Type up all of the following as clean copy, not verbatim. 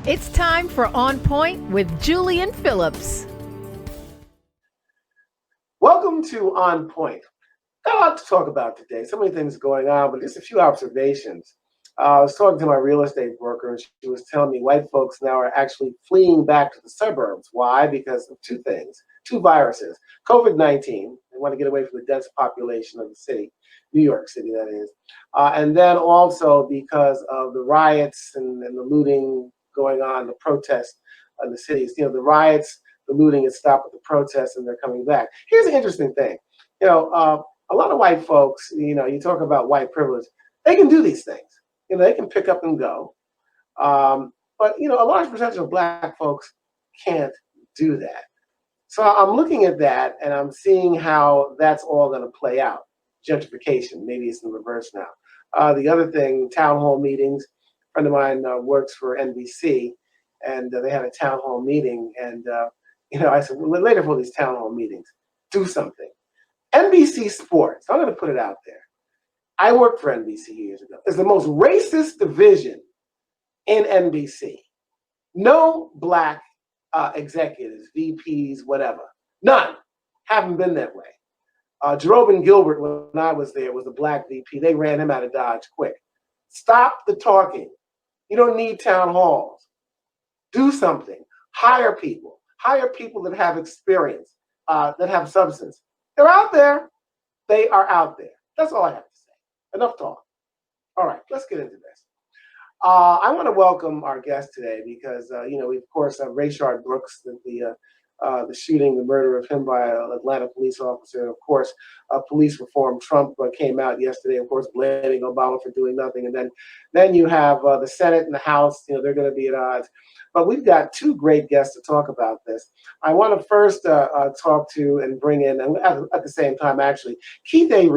It's time for On Point with Julian Phillips. Welcome to On Point. Got a lot to talk about today. So many things going on, but just a few observations. I was talking to my real estate broker, and she was telling me white folks now are actually fleeing back to the suburbs. Why? Because of two things, two viruses. COVID-19, they want to get away from the dense population of the city, New York City, that is. And then also because of the riots and the looting going on, the protests in the cities. You know, the riots, the looting had stopped with the protests, and they're coming back. Here's an interesting thing. You know, a lot of white folks, you know, you talk about white privilege, they can do these things. You know, they can pick up and go. But, you know, a large percentage of black folks can't do that. So I'm looking at that and I'm seeing how that's all going to play out. Gentrification, maybe it's in reverse now. The other thing, town hall meetings. A friend of mine works for NBC, and they had a town hall meeting. And, you know, I said, well, later for these town hall meetings, do something. NBC Sports, I'm going to put it out there. I worked for NBC years ago. It's the most racist division in NBC. No black executives, VPs, whatever. None. Haven't been that way. Jerome Gilbert, when I was there, was a black VP. They ran him out of Dodge quick. Stop the talking. You don't need town halls. Do something. Hire people. Hire people that have experience, that have substance. They're out there. They are out there. That's all I have to say. Enough talk. All right, let's get into this. I want to welcome our guest today because, you know, we, of course, have Rayshard Brooks, the shooting, the murder of him by an Atlanta police officer. And, of course, police reform. Trump came out yesterday, of course, blaming Obama for doing nothing. And then you have the Senate and the House. You know, they're going to be at odds. But we've got two great guests to talk about this. I want to first talk to and bring in, and at the same time, actually, Kieth A.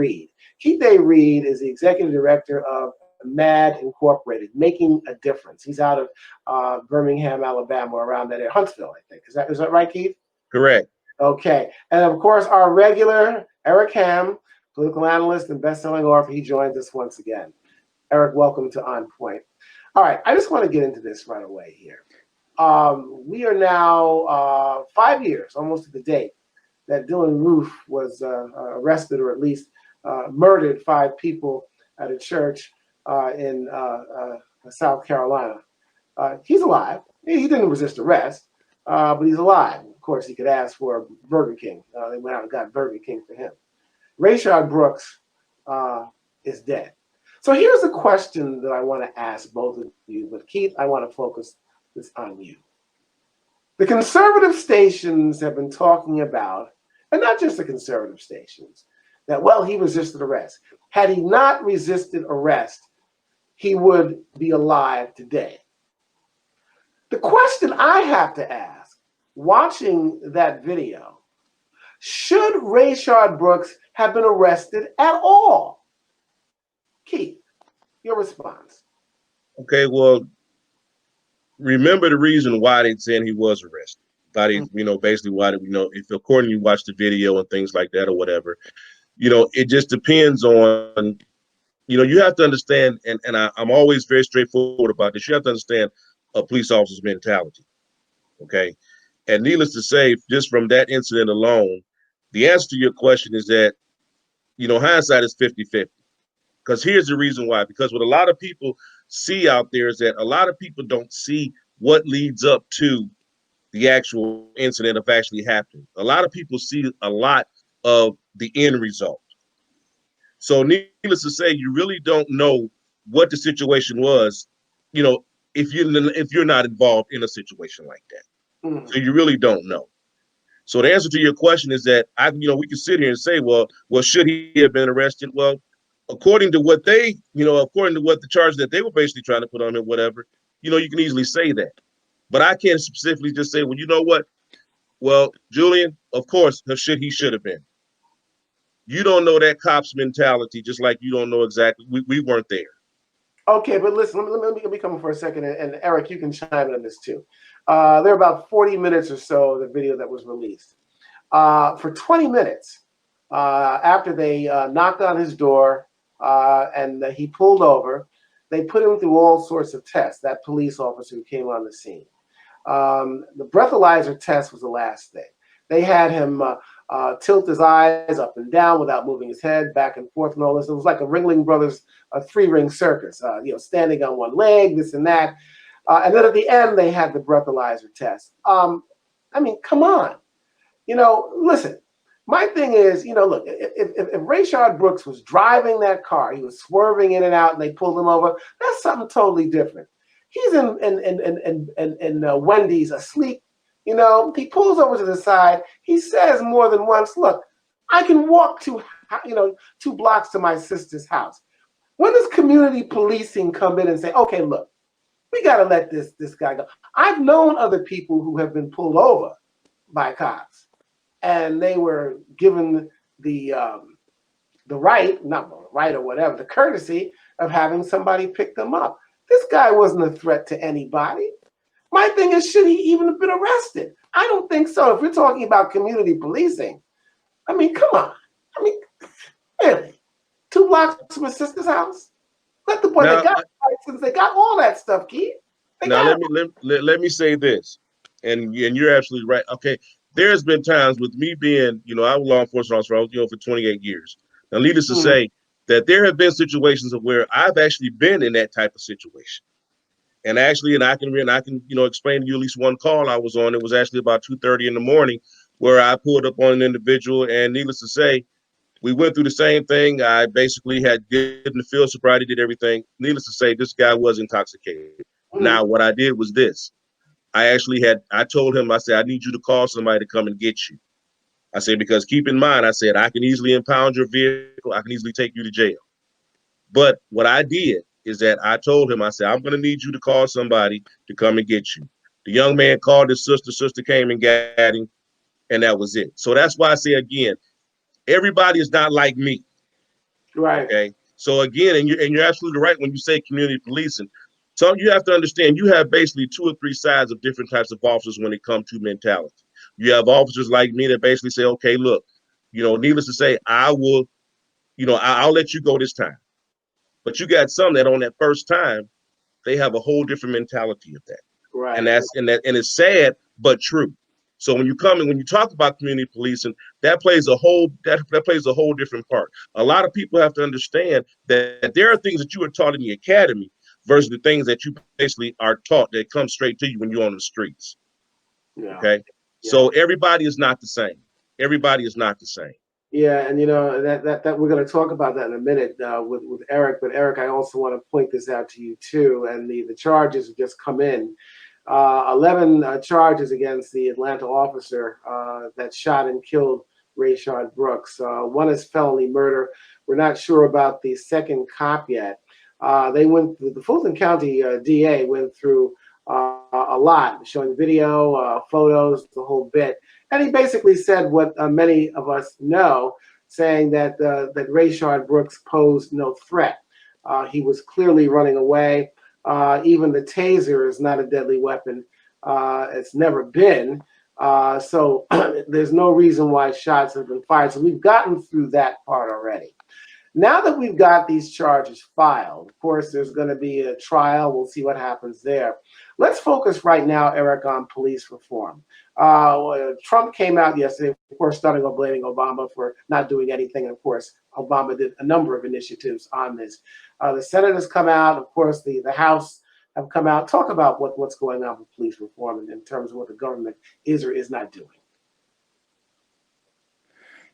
Kieth A. is the executive director of MAD Incorporated, Making a Difference. He's out of Birmingham, Alabama, around that area, Huntsville, I think. Is that right, Kieth? Correct. Okay. And of course, our regular Eric Ham, political analyst and best-selling author, he joins us once again. Eric, welcome to On Point. All right, I just want to get into this right away here. We are now 5 years, almost to the date, that Dylan Roof was arrested, or at least murdered 5 people at a church in South Carolina. He's alive. He didn't resist arrest, but he's alive. Of course, he could ask for Burger King. They went out and got Burger King for him. Rayshard Brooks is dead. So here's a question that I want to ask both of you, but Kieth, I want to focus this on you. The conservative stations have been talking about, and not just the conservative stations, that, well, he resisted arrest. Had he not resisted arrest, he would be alive today. The question I have to ask, watching that video, should Rayshard Brooks have been arrested at all? Kieth, your response. Okay, well, remember the reason why they said he was arrested. You know, basically why did we know, if according you watch the video and things like that or whatever, you know, it just depends on, you know, you have to understand, and I'm always very straightforward about this. You have to understand a police officer's mentality. Okay. And needless to say, just from that incident alone, the answer to your question is that, you know, hindsight is 50-50. Because here's the reason why. Because what a lot of people see out there is that a lot of people don't see what leads up to the actual incident of actually happening. A lot of people see a lot of the end result. So needless to say, you really don't know what the situation was, you know, if you're not involved in a situation like that. Mm-hmm. So you really don't know. So the answer to your question is that we can sit here and say, well, should he have been arrested? Well, according to what according to what the charge that they were basically trying to put on him, whatever, you know, you can easily say that. But I can't specifically just say, well, you know what? Well, Julian, of course, he should have been. You don't know that cop's mentality, just like you don't know exactly. We weren't there. Okay, but listen, let me come in for a second, and Eric, you can chime in on this too. There are about 40 minutes or so of the video that was released. For 20 minutes, after they knocked on his door and he pulled over, They put him through all sorts of tests, that police officer who came on the scene. The breathalyzer test was the last thing. They had him tilt his eyes up and down without moving his head back and forth and all this. It was like a Ringling Brothers three-ring circus, standing on one leg, this and that. And then at the end, they had the breathalyzer test. I mean, come on. Listen, my thing is, look, if Rayshard Brooks was driving that car, he was swerving in and out and they pulled him over, that's something totally different. He's in Wendy's asleep. He pulls over to the side. He says more than once, look, I can walk 2 blocks to my sister's house. When does community policing come in and say, okay, look, we got to let this guy go? I've known other people who have been pulled over by cops, and they were given the right, not the right or whatever, the courtesy of having somebody pick them up. This guy wasn't a threat to anybody. My thing is, should he even have been arrested? I don't think so. If we're talking about community policing, I mean, come on. I mean, really? 2 blocks from his sister's house? Let the boy, they got license, they got all that stuff, Keith. Now let me say this, and you're absolutely right. Okay, there's been times with me being, I was a law enforcement officer, I was, for 28 years. Now, needless to say, that there have been situations of where I've actually been in that type of situation. And actually, I can explain to you at least one call I was on. It was actually about 2:30 in the morning where I pulled up on an individual, and needless to say, we went through the same thing. I basically had good in the field sobriety, did everything. Needless to say, this guy was intoxicated. Now, what I did was this. I told him, I said, I need you to call somebody to come and get you. I said, because keep in mind, I said, I can easily impound your vehicle. I can easily take you to jail. But what I did is that I told him, I said, I'm going to need you to call somebody to come and get you. The young man called his sister. Sister came and got him, and that was it. So that's why I say again, everybody is not like me. Right. Okay. So again, and you're absolutely right when you say community policing. So you have to understand, you have basically 2 or 3 sides of different types of officers when it comes to mentality. You have officers like me that basically say, okay, look, needless to say, I will, I'll let you go this time. But you got some that on that first time, they have a whole different mentality of that. Right. And it's sad, but true. So when you talk about community policing, that plays a whole different part. A lot of people have to understand that there are things that you are taught in the academy versus the things that you basically are taught that come straight to you when you're on the streets. Yeah. Okay. Yeah. So everybody is not the same. Everybody is not the same. Yeah, and that we're going to talk about that in a minute with Eric. But Eric, I also want to point this out to you too. And the charges have just come in. 11 charges against the Atlanta officer that shot and killed Rayshard Brooks. One is felony murder. We're not sure about the second cop yet. The Fulton County DA went through a lot, showing video, photos, the whole bit. And he basically said what many of us know, saying that Rayshard Brooks posed no threat. He was clearly running away. Even the taser is not a deadly weapon. It's never been. So there's no reason why shots have been fired. So we've gotten through that part already. Now that we've got these charges filed, of course, there's going to be a trial. We'll see what happens there. Let's focus right now, Eric, on police reform. Trump came out yesterday, of course, starting off blaming Obama for not doing anything. And of course, Obama did a number of initiatives on this. The senators come out, of course, the House have come out. Talk about what's going on with police reform in terms of what the government is or is not doing.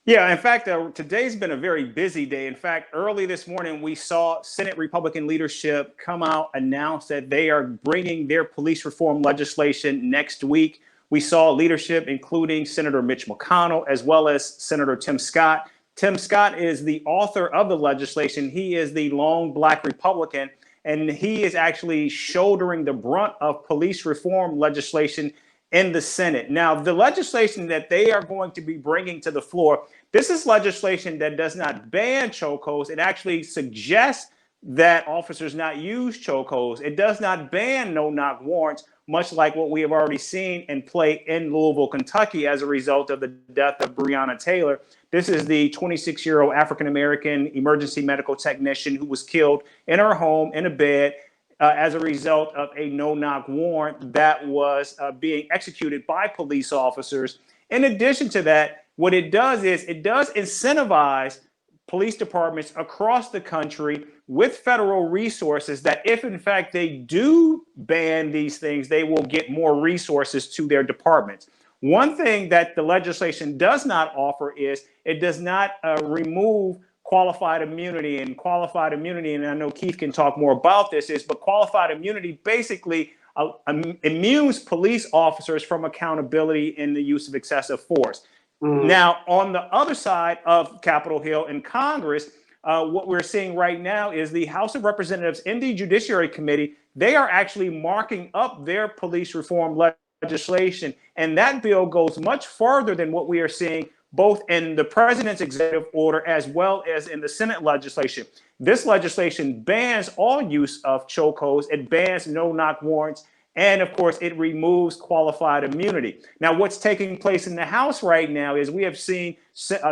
Yeah, in fact, today's been a very busy day. In fact, early this morning, we saw Senate Republican leadership come out, announce that they are bringing their police reform legislation next week. We saw leadership, including Senator Mitch McConnell, as well as Senator Tim Scott. Tim Scott is the author of the legislation. He is the lone Black Republican, and he is actually shouldering the brunt of police reform legislation in the Senate. Now, the legislation that they are going to be bringing to the floor, this is legislation that does not ban chokeholds. It actually suggests that officers not use chokeholds. It does not ban no-knock warrants. much like what we have already seen and play in Louisville, Kentucky, as a result of the death of Breonna Taylor. This is the 26-year-old African-American emergency medical technician who was killed in her home in a bed as a result of a no-knock warrant that was being executed by police officers. In addition to that, what it does is it does incentivize police departments across the country with federal resources that if in fact they do ban these things, they will get more resources to their departments. One thing that the legislation does not offer is it does not remove qualified immunity. And qualified immunity, and I know Keith can talk more about this, but qualified immunity basically immunes police officers from accountability in the use of excessive force. Now, on the other side of Capitol Hill in Congress, what we're seeing right now is the House of Representatives in the Judiciary Committee, they are actually marking up their police reform legislation. And that bill goes much farther than what we are seeing both in the president's executive order as well as in the Senate legislation. This legislation bans all use of chokeholds. It bans no-knock warrants. And of course, it removes qualified immunity. Now, what's taking place in the House right now is we have seen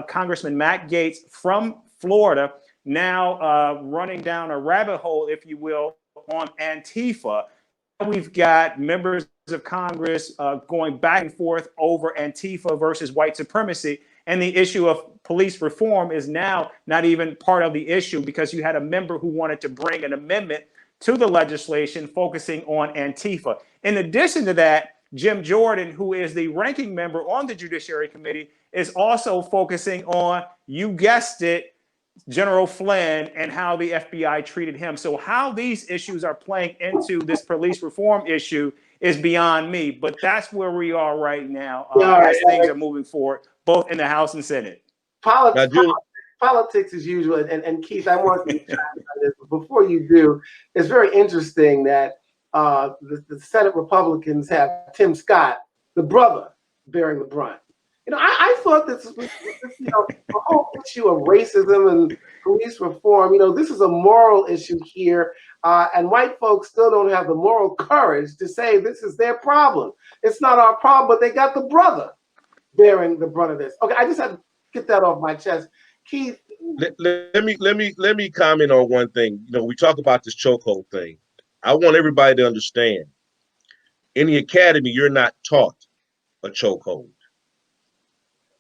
Congressman Matt Gaetz from Florida now running down a rabbit hole, if you will, on Antifa. We've got members of Congress going back and forth over Antifa versus white supremacy. And the issue of police reform is now not even part of the issue because you had a member who wanted to bring an amendment to the legislation focusing on Antifa. In addition to that, Jim Jordan, who is the ranking member on the Judiciary Committee, is also focusing on, you guessed it, General Flynn and how the FBI treated him. So how these issues are playing into this police reform issue is beyond me, but that's where we are right now as things are moving forward, both in the House and Senate. Politics as usual, and Keith, I want to chat about this. Before you do, it's very interesting that the Senate Republicans have Tim Scott, the brother, bearing the brunt. You know, I thought this was, the whole issue of racism and police reform, this is a moral issue here, and white folks still don't have the moral courage to say this is their problem. It's not our problem, but they got the brother bearing the brunt of this. Okay, I just had to get that off my chest. Keith, let me comment on one thing. We talk about this chokehold thing. I want everybody to understand. In the academy, you're not taught a chokehold.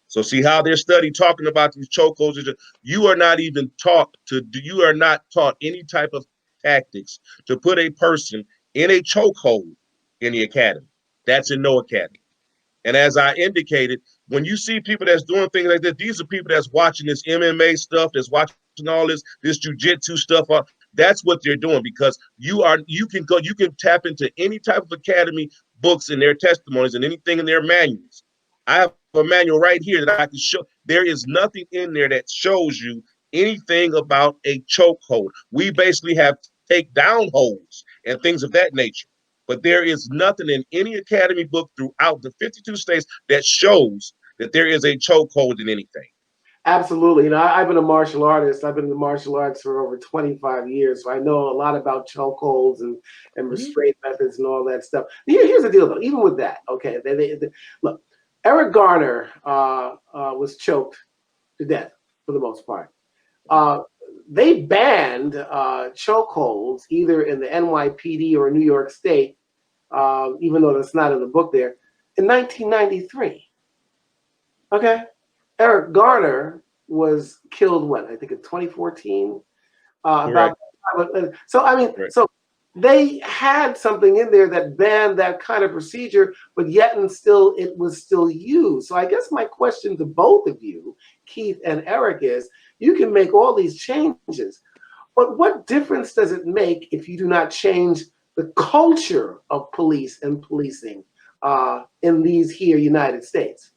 So see how their study talking about these chokeholds. You are not even taught to do. You are not taught any type of tactics to put a person in a chokehold in the academy. That's in no academy. And as I indicated, when you see people that's doing things like this, these are people that's watching this MMA stuff, that's watching all this jiu-jitsu stuff. That's what they're doing because you can tap into any type of academy books and their testimonies and anything in their manuals. I have a manual right here that I can show. There is nothing in there that shows you anything about a chokehold. We basically have takedown holds and things of that nature. But there is nothing in any academy book throughout the 52 states that shows that there is a chokehold in anything. Absolutely. I've been a martial artist. I've been in the martial arts for over 25 years. So I know a lot about chokeholds and restraint methods and all that stuff. Here's the deal, though. Even with that, okay, look, Eric Garner was choked to death for the most part. They banned chokeholds either in the NYPD or New York State, even though that's not in the book there, in 1993. Okay? Eric Garner was killed, I think in 2014. So they had something in there that banned that kind of procedure, but yet and still it was still used. So I guess my question to both of you, Keith and Eric, is you can make all these changes, but what difference does it make if you do not change the culture of police and policing in these here United States?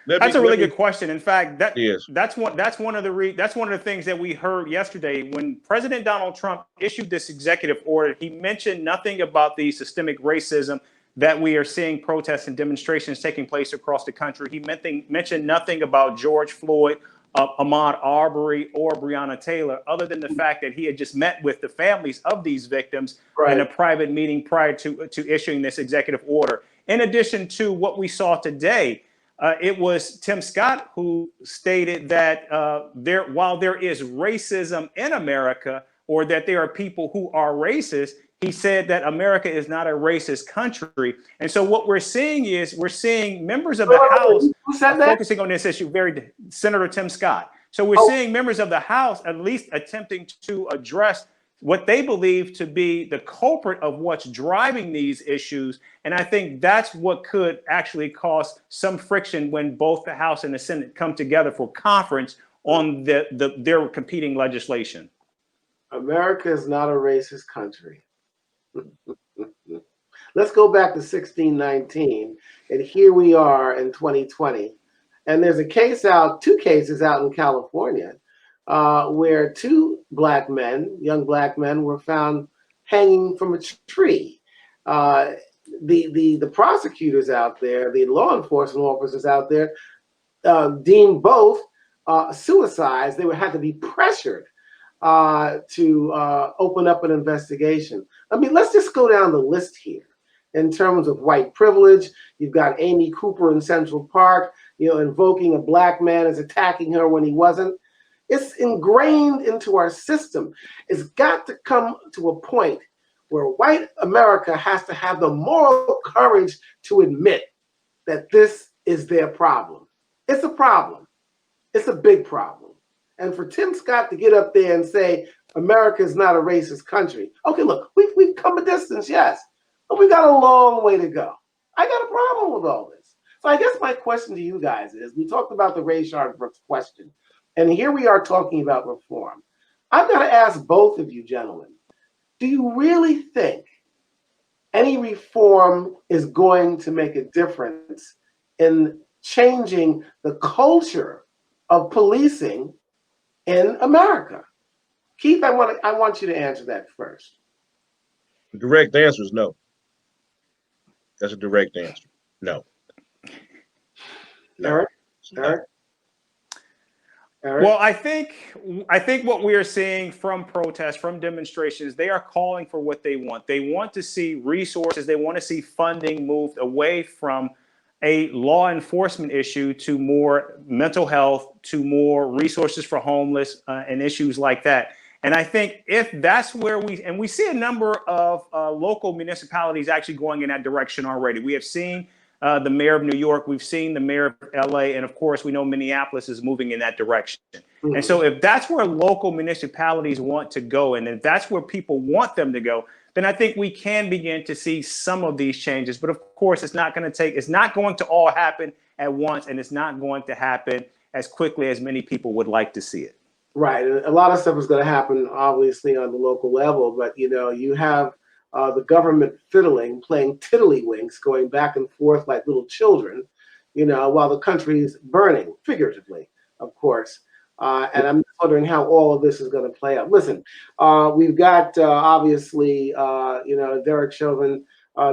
That's a really good question. In fact, that's one of the things that we heard yesterday when President Donald Trump issued this executive order. He mentioned nothing about the systemic racism that we are seeing protests and demonstrations taking place across the country. He mentioned nothing about George Floyd Ahmaud Arbery or Breonna Taylor, other than the fact that he had just met with the families of these victims in a private meeting prior to issuing this executive order. In addition to what we saw today, it was Tim Scott who stated that while there is racism in America, or that there are people who are racist, he said that America is not a racist country. And so what we're seeing is members of the House focusing on this issue, Senator Tim Scott. So we're seeing members of the House at least attempting to address what they believe to be the culprit of what's driving these issues. And I think that's what could actually cause some friction when both the House and the Senate come together for conference on their competing legislation. America is not a racist country. Let's go back to 1619, and here we are in 2020. And there's two cases out in California where two young black men were found hanging from a tree. The prosecutors out there, the law enforcement officers out there, deemed both suicides. They would have to be pressured to open up an investigation. I mean, let's just go down the list here. In terms of white privilege, you've got Amy Cooper in Central Park, invoking a black man as attacking her when he wasn't. It's ingrained into our system. It's got to come to a point where white America has to have the moral courage to admit that this is their problem. It's a problem. It's a big problem. And for Tim Scott to get up there and say, America is not a racist country. Okay, look, we've come a distance, yes, but we got a long way to go. I got a problem with all this. So I guess my question to you guys is, we talked about the Rayshard Brooks question, and here we are talking about reform. I've got to ask both of you gentlemen, do you really think any reform is going to make a difference in changing the culture of policing in America? Keith, I want you to answer that first. The direct answer is no. That's a direct answer. No. Eric? Well, I think what we are seeing from protests, from demonstrations, they are calling for what they want. They want to see resources. They want to see funding moved away from a law enforcement issue to more mental health, to more resources for homeless and issues like that. And I think if that's where we see a number of local municipalities actually going in that direction already. We have seen the mayor of New York, we've seen the mayor of LA, and of course we know Minneapolis is moving in that direction. Mm-hmm. And so if that's where local municipalities want to go, and if that's where people want them to go, then I think we can begin to see some of these changes. But of course, it's not going to all happen at once, and it's not going to happen as quickly as many people would like to see it. Right. A lot of stuff is going to happen, obviously, on the local level. But, you have the government playing tiddlywinks, going back and forth like little children, while the country is burning, figuratively, of course. And I'm wondering how all of this is going to play out. Listen, we've got, obviously, Derek Chauvin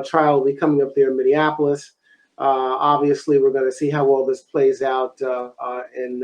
trial will be coming up there in Minneapolis. Obviously, we're going to see how all this plays out in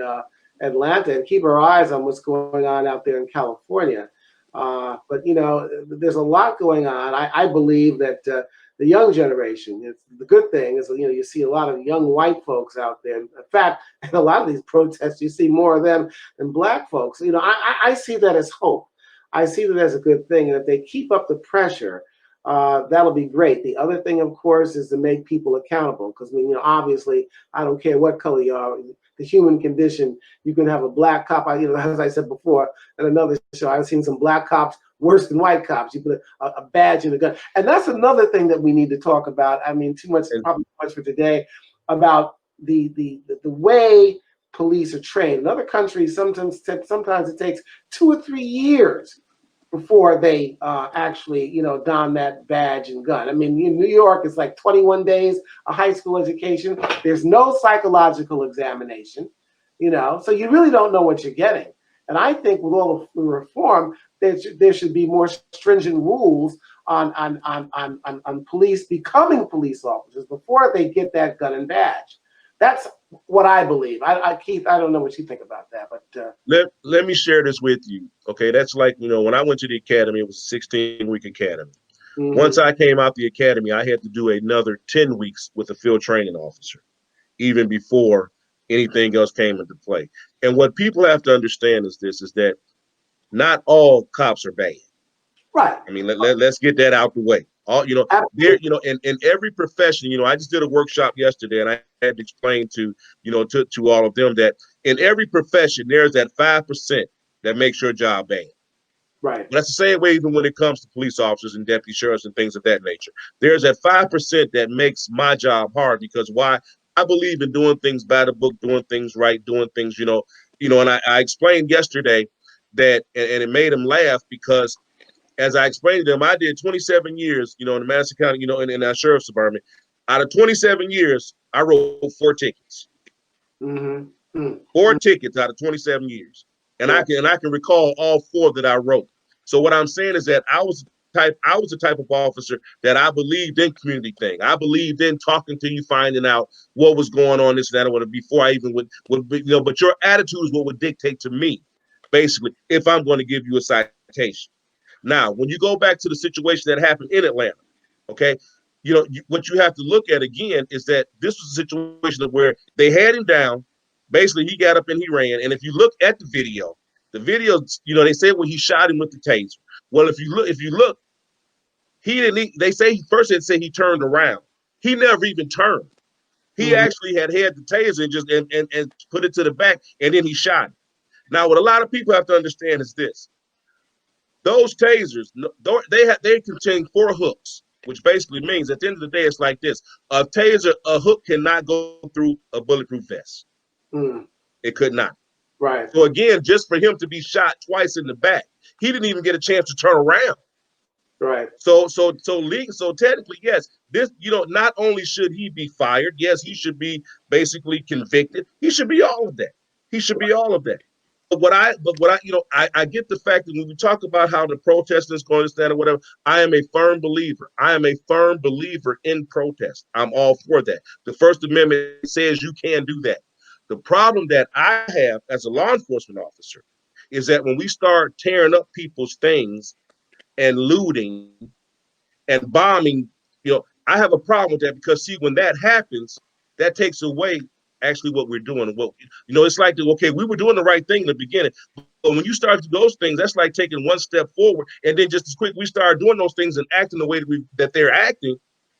Atlanta, and keep our eyes on what's going on out there in California. But there's a lot going on. I believe that the young generation, the good thing is, you see a lot of young white folks out there. In fact, in a lot of these protests, you see more of them than black folks. I see that as hope. I see that as a good thing. And if they keep up the pressure, that'll be great. The other thing, of course, is to make people accountable. Because, obviously, I don't care what color you are. The human condition, you can have a black cop. As I said before in another show, I've seen some black cops worse than white cops. You put a badge in a gun. And that's another thing that we need to talk about. Probably too much for today, about the way police are trained. In other countries, sometimes it takes 2 or 3 years before they actually, don that badge and gun. In New York, it's like 21 days, a high school education. There's no psychological examination, so you really don't know what you're getting. And I think with all the reform, there should be more stringent rules on police becoming police officers before they get that gun and badge. That's what I believe. Keith, I don't know what you think about that, but let me share this with you. Okay, that's like, when I went to the academy, it was a 16-week academy. Once I came out the academy, I had to do another 10 weeks with a field training officer, even before anything else came into play. And what people have to understand is that not all cops are bad. right. I mean, let's get that out the way. All there, in every profession, I just did a workshop yesterday, and I had to explain to all of them that in every profession there's that 5% that makes your job bad. Right. But that's the same way even when it comes to police officers and deputy sheriffs and things of that nature. There's that 5% that makes my job hard, because why? I believe in doing things by the book, doing things right, doing things, and I explained yesterday that, and it made them laugh, because as I explained to them, I did 27 years, in the Madison County, in our sheriff's department. Out of 27 years, I wrote 4 tickets. Mm-hmm. 4 tickets out of 27 years. And I can recall all 4 that I wrote. So what I'm saying is that I was the type of officer that I believed in community thing. I believed in talking to you, finding out what was going on, this, that, or whatever, before I even would but your attitude is what would dictate to me, basically, if I'm going to give you a citation. Now, when you go back to the situation that happened in Atlanta, okay, what you have to look at again is that this was a situation where they had him down. Basically, he got up and he ran. And if you look at the video, they said when he shot him with the taser. Well, if you look, he didn't. They say he turned around. He never even turned. He actually had the taser and just and put it to the back, and then he shot him. Now, what a lot of people have to understand is this: those tasers, they contain 4 hooks, which basically means at the end of the day, it's like this: a hook cannot go through a bulletproof vest. It could not. Right. So again, just for him to be shot twice in the back, he didn't even get a chance to turn around. Right. So technically, yes, this, not only should he be fired, yes, he should be basically convicted. He should be all of that. He should be all of that. I get the fact that when we talk about how the protest is going to stand or whatever, I am a firm believer. I am a firm believer in protest. I'm all for that. The First Amendment says you can do that. The problem that I have as a law enforcement officer is that when we start tearing up people's things and looting and bombing, I have a problem with that, because see, when that happens, that takes away actually what we're doing. It's like, okay, we were doing the right thing in the beginning, but when you start to do those things, that's like taking one step forward, and then just as quick we start doing those things and acting the way that they're acting,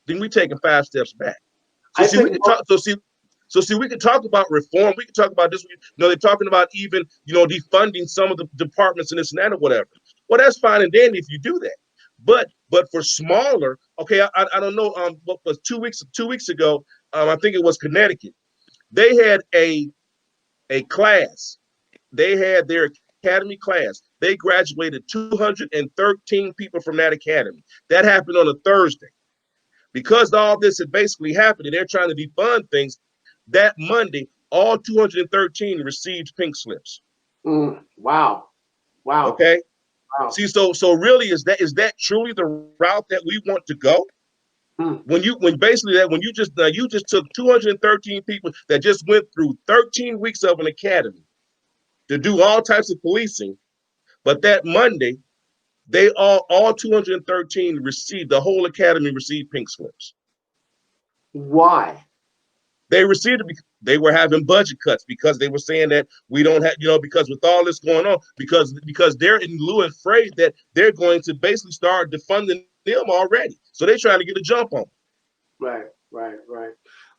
then we're taking 5 steps back. So we can talk. So we can talk about reform. We can talk about this. They're talking about even defunding some of the departments and this and that or whatever. Well, that's fine and dandy if you do that. But for smaller, okay, I don't know. What was 2 weeks ago? I think it was Connecticut. They had a class. They had their academy class. They graduated 213 people from that academy. That happened on a Thursday. Because all this had basically happened and they're trying to defund things, that Monday, all 213 received pink slips. Wow. Okay. Wow. See, so really, is that truly the route that we want to go? When you just took 213 people that just went through 13 weeks of an academy to do all types of policing, but that Monday, they all 213 received, the whole academy received pink slips. Why? They received it because they were having budget cuts, because they were saying that we don't have, because with all this going on, because they're in lieu afraid that they're going to basically start defunding them already. So they're trying to get a jump on them. Right.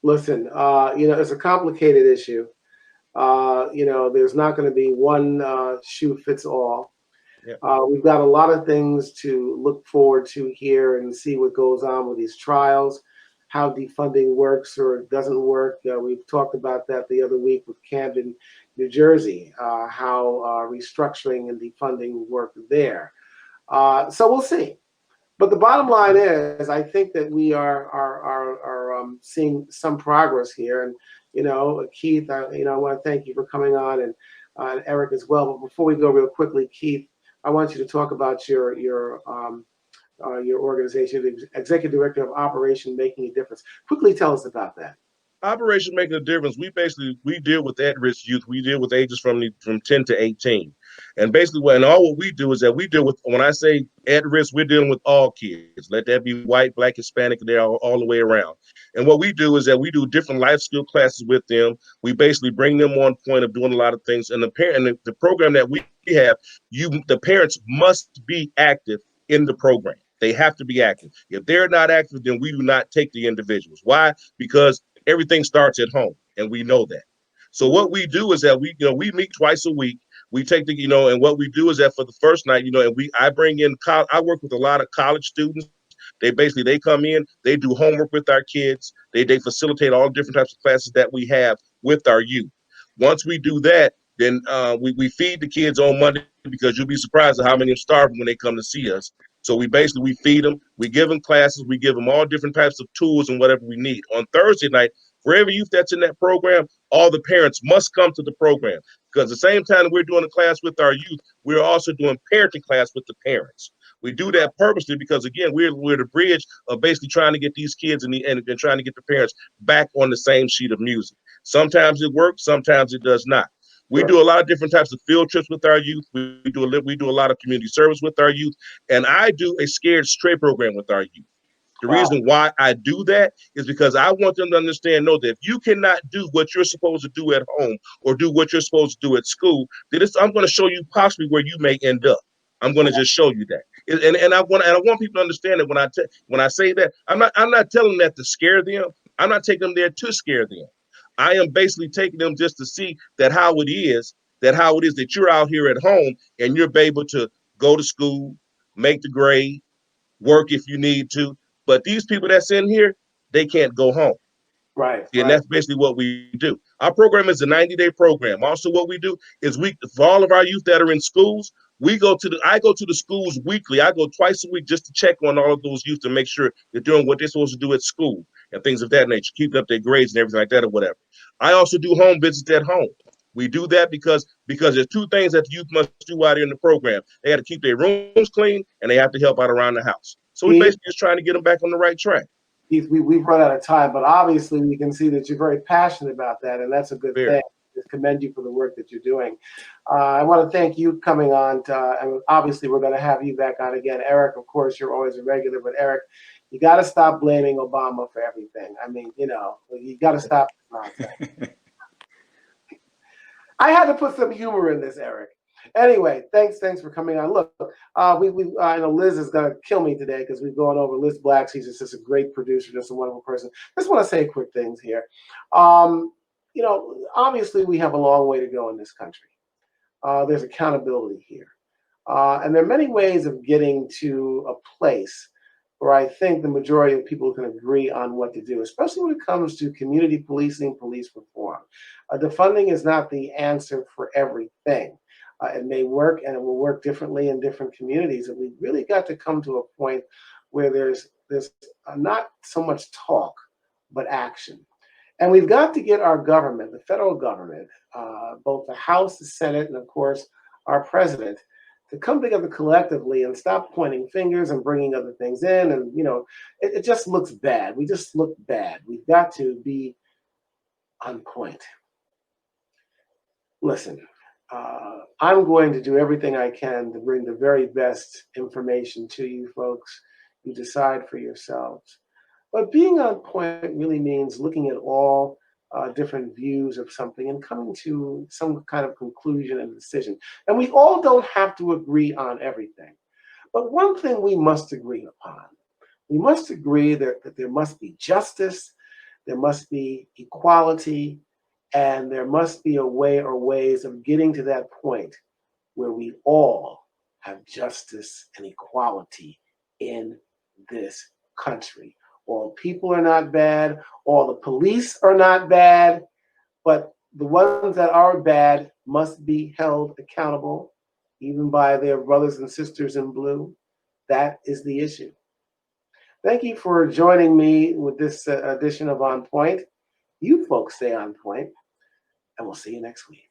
Listen, it's a complicated issue. There's not going to be one shoe fits all. Yeah. We've got a lot of things to look forward to here and see what goes on with these trials, how defunding works or doesn't work. We've talked about that the other week with Camden, New Jersey, how restructuring and defunding work there. So we'll see. But the bottom line is, I think that we are seeing some progress here. And Keith, I want to thank you for coming on, and Eric as well. But before we go real quickly, Keith, I want you to talk about your organization, the Executive Director of Operation Making a Difference. Quickly tell us about that. Operation Making a Difference, we deal with at-risk youth. We deal with ages from 10 to 18. And basically what we do is that we deal with, when I say at risk, we're dealing with all kids. Let that be white, black, Hispanic, they're all the way around. And what we do is that we do different life skill classes with them. We basically bring them on point of doing a lot of things. And the program that we have, the parents must be active in the program. They have to be active. If they're not active, then we do not take the individuals. Why? Because everything starts at home, and we know that. So what we do is that we meet twice a week. We take and what we do is that for the first night, I bring in, I work with a lot of college students. They come in, they do homework with our kids. They facilitate all different types of classes that we have with our youth. Once we do that, then we feed the kids on Monday, because you'll be surprised at how many are starving when they come to see us. So we feed them, we give them classes, we give them all different types of tools and whatever we need. On Thursday night, for every youth that's in that program, all the parents must come to the program, because the same time that we're doing a class with our youth, we're also doing parenting class with the parents. We do that purposely because, again, we're the bridge of basically trying to get these kids and trying to get the parents back on the same sheet of music. Sometimes it works, sometimes it does not. We do a lot of different types of field trips with our youth. We do a lot of community service with our youth, and I do a Scared Straight program with our youth. The reason why I do that is because I want them to know that if you cannot do what you're supposed to do at home or do what you're supposed to do at school, then I'm going to show you possibly where you may end up. I'm going to just show you that, and I want people to understand that when I say that, I'm not telling them that to scare them. I'm not taking them there to scare them. I am basically taking them just to see how it is that you're out here at home and you're able to go to school, make the grade, work if you need to. But these people that's in here, they can't go home. Right. And that's basically what we do. Our program is a 90-day program. Also, what we do is for all of our youth that are in schools, I go to the schools weekly. I go twice a week just to check on all of those youth to make sure they're doing what they're supposed to do at school and things of that nature, keeping up their grades and everything like that or whatever. I also do home visits at home. We do that because there's two things that the youth must do out here in the program. They have to keep their rooms clean and they have to help out around the house. So we basically just trying to get them back on the right track. Keith, we've run out of time, but obviously we can see that you're very passionate about that, and that's a good thing. Just commend you for the work that you're doing. I want to thank you coming on, and obviously we're going to have you back on again. Eric, of course, you're always a regular, but Eric, you got to stop blaming Obama for everything. I mean, you got to stop this nonsense. I had to put some humor in this, Eric. Anyway, thanks for coming on. Look, I know Liz is gonna kill me today because we've gone over Liz Black. She's just a great producer, just a wonderful person. Just want to say quick things here. Obviously we have a long way to go in this country. There's accountability here, and there are many ways of getting to a place where I think the majority of people can agree on what to do, especially when it comes to community policing, police reform. Defunding is not the answer for everything. It may work, and it will work differently in different communities. And we really got to come to a point where there's not so much talk, but action. And we've got to get our government, the federal government, both the House, the Senate, and of course our president, to come together collectively and stop pointing fingers and bringing other things in. And it just looks bad. We just look bad. We've got to be on point. Listen. I'm going to do everything I can to bring the very best information to you folks. You decide for yourselves. But being on point really means looking at all different views of something and coming to some kind of conclusion and decision. And we all don't have to agree on everything. But one thing we must agree upon, we must agree that there must be justice, there must be equality, and there must be a way or ways of getting to that point where we all have justice and equality in this country. All people are not bad, all the police are not bad, but the ones that are bad must be held accountable, even by their brothers and sisters in blue. That is the issue. Thank you for joining me with this edition of On Point. You folks stay on point. And we'll see you next week.